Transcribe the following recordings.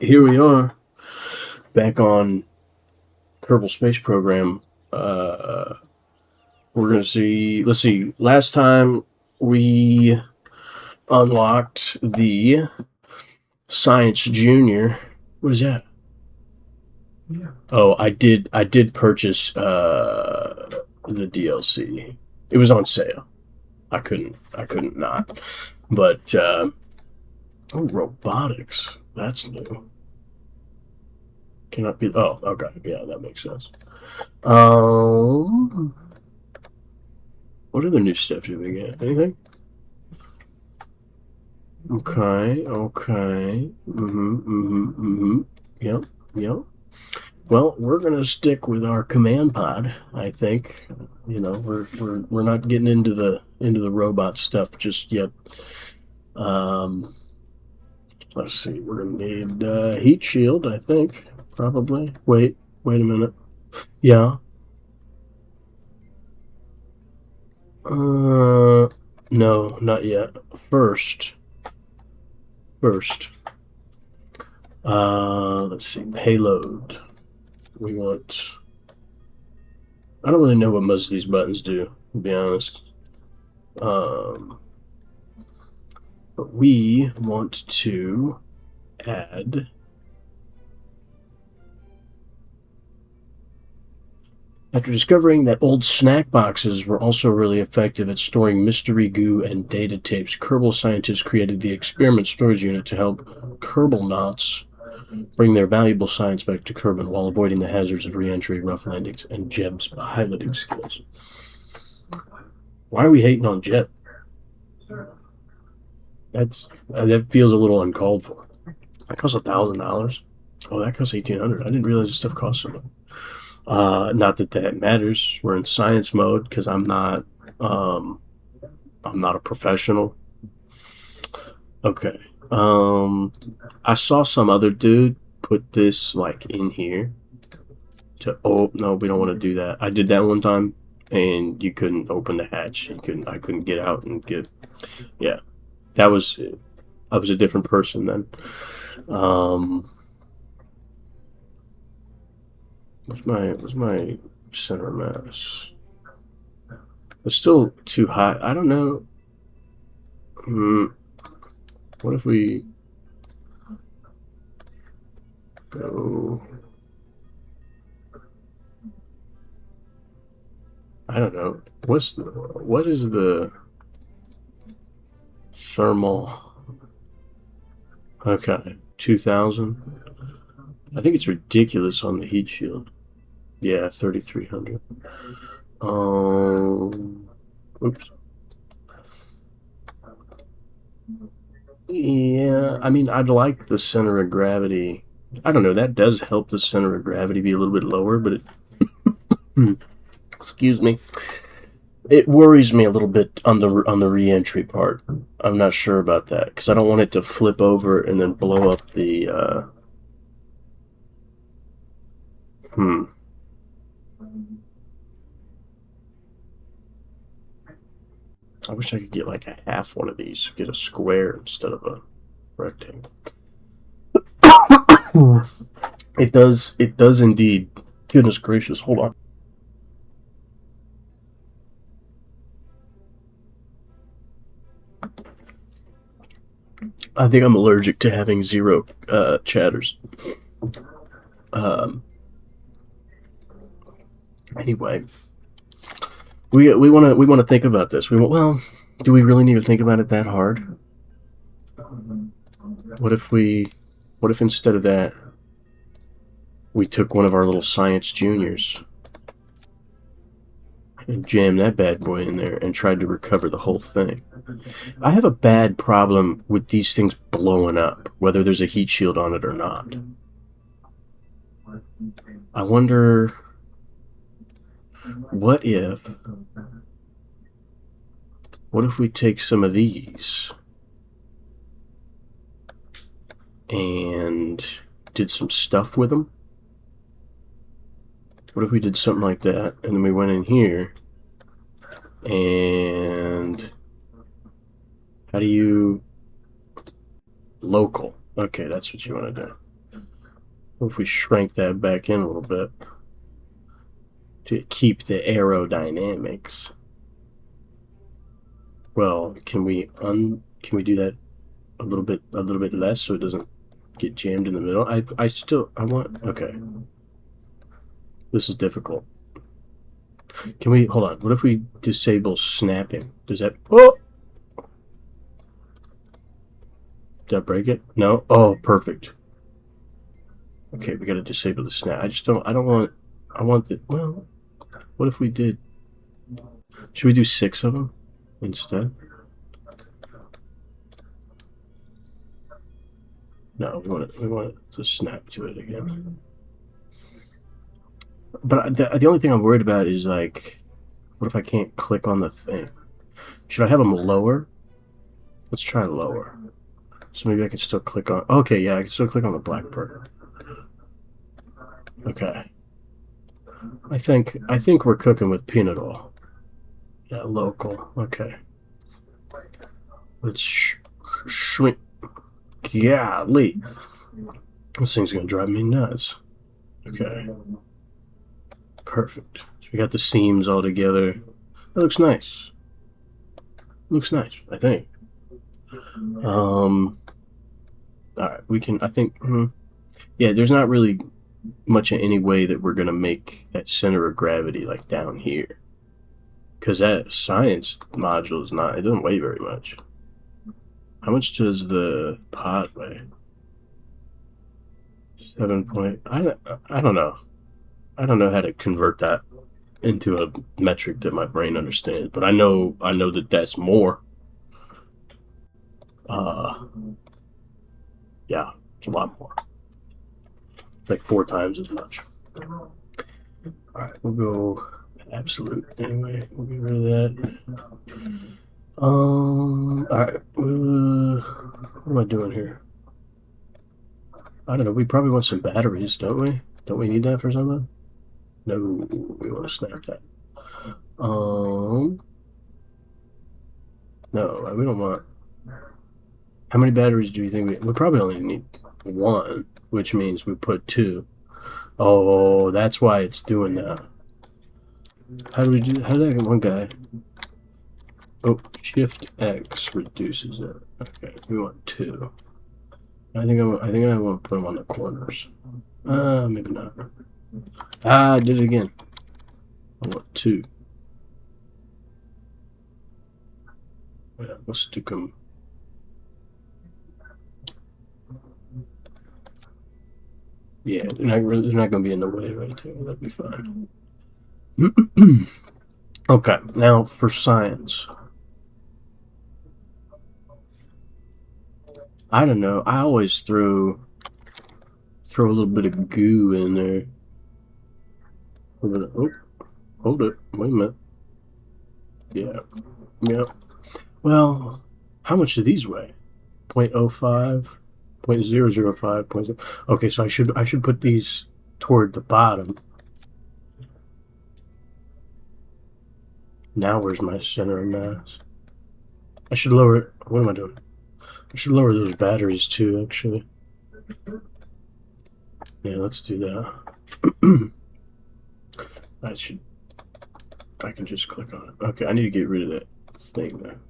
Here we are, back on Kerbal Space Program. We're gonna see. Let's see. Last time we unlocked the Science Junior. What is that? Yeah. Oh, I did. I did purchase the DLC. It was on sale. I couldn't. I couldn't not. But oh, robotics. That's new. Cannot be. Oh, okay. Yeah, that makes sense. Um, what other new stuff did we get? Anything? Okay, okay. Yep, yep. Well, we're gonna stick with our command pod. I think. You know, we're not getting into the robot stuff just yet. Um, let's see. We're gonna need heat shield. I think probably. Wait a minute. Yeah. No, not yet. First. Let's see. Payload. We want. I don't really know what most of these buttons do, to be honest. Um, but we want to add. After discovering that old snack boxes were also really effective at storing mystery goo and data tapes, Kerbal scientists created the experiment storage unit to help Kerbal knots bring their valuable science back to Kerbin while avoiding the hazards of reentry, rough landings, and Jeb's piloting skills. Why are we hating on Jeb? That feels a little uncalled for. That costs $1,000. Oh, that costs $1,800. I didn't realize this stuff costs so much. Not that that matters. We're in science mode because I'm not a professional. Okay. I saw some other dude put this like in here. Oh no, we don't want to do that. I did that one time, and you couldn't open the hatch. I couldn't get out and get. Yeah, that was. I was a different person then. Um, what's my center mass? It's still too high. I don't know. What if we go? I don't know. What is the thermal? Okay, 2,000. I think it's ridiculous on the heat shield. Yeah, 3,300. Oops. Yeah, I mean, I'd like the center of gravity. I don't know. That does help the center of gravity be a little bit lower, but excuse me, it worries me a little bit on the reentry part. I'm not sure about that because I don't want it to flip over and then blow up the. I wish I could get like a half one of these. Get a square instead of a rectangle. It does. It does indeed. Goodness gracious! Hold on. I think I'm allergic to having zero chatters. Um, anyway, we want to think about this. Well, do we really need to think about it that hard? What if instead of that we took one of our little science juniors and jammed that bad boy in there and tried to recover the whole thing? I have a bad problem with these things blowing up, whether there's a heat shield on it or not. I wonder, what if we take some of these and did some stuff with them? What if we did something like that, and then we went in here, and how do you local? Okay, that's what you want to do. What if we shrank that back in a little bit to keep the aerodynamics? Well, can we do that a little bit less so it doesn't get jammed in the middle? I want. Okay, this is difficult. Can we hold on? What if we disable snapping? Does that? Oh, did I break it? No. Oh, perfect. Okay, we gotta disable the snap. I just don't. I don't want. I want the. Well, what if we did? Should we do 6 of them instead? No, we want it to snap to it again. But the only thing I'm worried about is like, what if I can't click on the thing? Should I have them lower? Let's try lower. So maybe I can still click on. Okay, yeah, I can still click on the black part. Okay. I think we're cooking with peanut oil. Yeah, local. Okay. Let's shrink. Golly. This thing's gonna drive me nuts. Okay. Perfect. So we got the seams all together. That looks nice. Looks nice, I think. All right, we can. I think. Yeah, there's not really much in any way that we're gonna make that center of gravity like down here, because that science module is not. It doesn't weigh very much. How much does the pod weigh? 7 point. I don't know. I don't know how to convert that into a metric that my brain understands, but I know that that's more. Yeah, it's a lot more. It's like 4 times as much. All right, we'll go absolute anyway. We'll get rid of that. All right. What am I doing here? I don't know. We probably want some batteries, don't we? Don't we need that for something? No, we want to snap that. No, we don't want. How many batteries do you think we probably only need 1, which means we put 2. Oh, that's why it's doing that. How do we do? How did I get one guy? Oh, Shift X reduces it. Okay, we want 2. I think I want to put them on the corners. Maybe not. I did it again. I want 2. Yeah, we'll stick them. Yeah, they're not going to be in the way right there. That'd be fine. Okay, now for science. I don't know. I always throw a little bit of goo in there. Oh, hold it. Wait a minute. Yeah. Well, how much do these weigh? 0.05, 0.005, Okay, so I should put these toward the bottom. Now where's my center of mass? I should lower. What am I doing? I should lower those batteries too, actually. Yeah, let's do that. I can just click on it. Okay, I need to get rid of that thing there.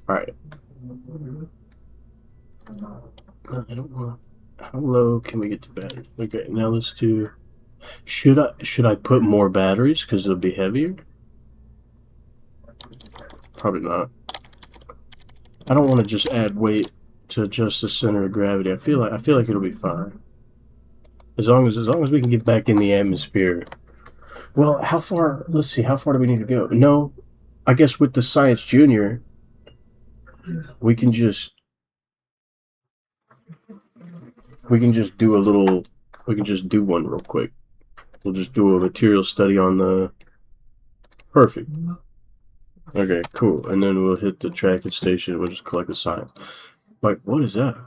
Alright. No, I don't want. How low can we get the battery? Okay, now let's do. Should I put more batteries because they'll be heavier? Probably not. I don't want to just add weight to adjust the center of gravity. I feel like it'll be fine. As long as we can get back in the atmosphere. Well, how far? Let's see. How far do we need to go? No, I guess with the Science Junior, we can just do a little. We can just do one real quick. We'll just do a material study on the. Perfect. Okay, cool. And then we'll hit the tracking station. We'll just collect the science. Like, what is that?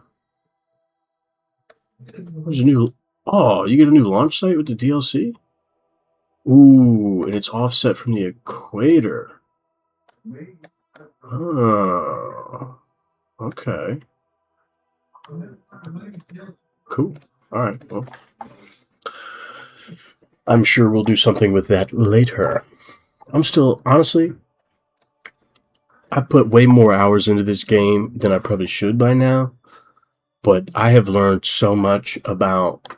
There's a new. Oh, you get a new launch site with the DLC? Ooh, and it's offset from the equator. Oh, okay. Cool. All right. Well, I'm sure we'll do something with that later. I'm still, honestly, I put way more hours into this game than I probably should by now, but I have learned so much about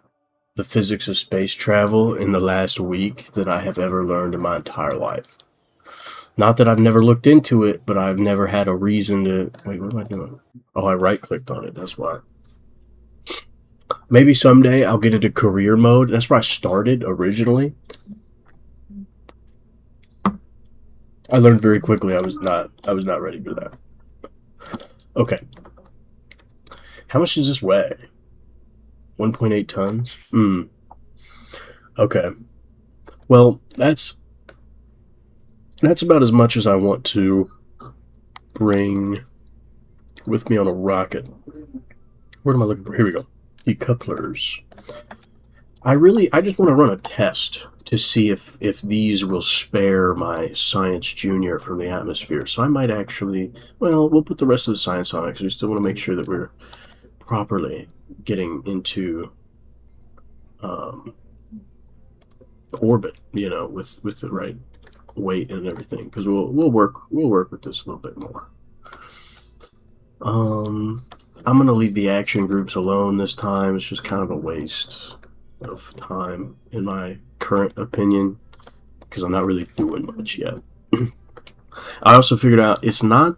the physics of space travel in the last week than I have ever learned in my entire life. Not that I've never looked into it, but I've never had a reason to. Wait, what am I doing? Oh, I right clicked on it. That's why. Maybe someday I'll get into career mode. That's where I started originally. I learned very quickly I was not ready for that. Okay. How much does this weigh? 1.8 tons? Okay. Well, that's about as much as I want to bring with me on a rocket. What am I looking for? Here we go. Decouplers. I just want to run a test to see if these will spare my Science Junior from the atmosphere. So I might actually, well, we'll put the rest of the science on it because we still want to make sure that we're properly getting into orbit, with the right weight and everything. Because we'll work with this a little bit more. I'm gonna leave the action groups alone this time. It's just kind of a waste of time, in my current opinion, because I'm not really doing much yet. I also figured out it's not